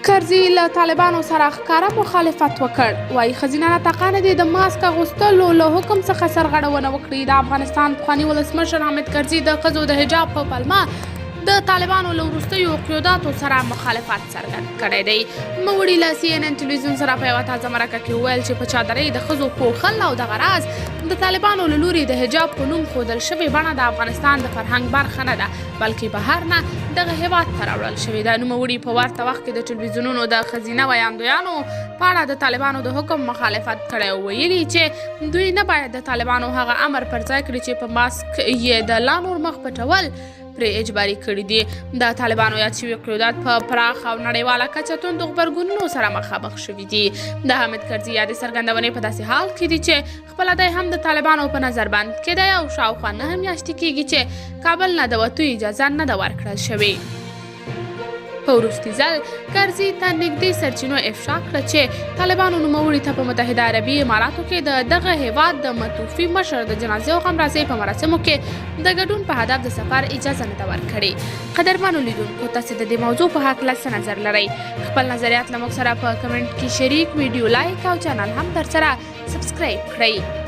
کرزي له طالبانو سره ښکاره مخالفت وکړ. وایي ښځینه ناطقانو دې د ماسک اغوستلو له حکم څخه سرغړونه وکړي. د افغانستان پخواني ولسمشر حامد کرزي د ښځو د حجاب په پلمه د طالبانو له وروستیو قیوداتو سره مخالفت څرګند کړی دی. نوموړي له CNN ټلویزیون سره په یوه تازه مرکه کې وویل چې په چادرۍ د ښځو پوښل او دغه راز د طالبانو له لوري د حجاب په نوم ښودل شوې بڼه د افغانستان د فرهنګ برخه نه ده، بلکې بهر نه دغه هیواد ته راوړل شوې ده. نوموړي په ورته وخت کې د ټلویزیونونو د ښځینه ویاندویانو په اړه د طالبانو د حکم مخالفت کړی او ویلي چې دوی نه باید د طالبانو هغه امر پر ځای کړي چې په ماسک یې د لا نور مخ پټول پرې اجباري کړي دي. د طالبانو یاد شوي قیودات په پراخ او نړیواله کچه توندو غبرګونونو سره مخامخ شوي دي. د حامد کرزي یادې څرګندونې په داسې حال کې دي چې خپله دی هم د طالبانو په نظر بند کې دی او شاوخوا 9 میاشتې کېږي چې کابل نه د وتو اجازه نه ده ورکړل شوې. په وروستي ځل کرزي ته نږدې سرچینو افشا کړه چې طالبانو نوموړي ته په متحده عربي اماراتو کې د دغه هیواد د متوفي مشر د جنازې او غمرازۍ په مراسمو کې د ګډون په هدف د سفر اجازه نه ده ورکړې. قدرمنو لیدونکو، تاسې د دې موضوع په هکله څه نظر لرئ؟ خپل نظریات له موږ سره په کمنټ کې شریک، ویډیو لایک او چینل هم درسره سبسکرایب کړئ.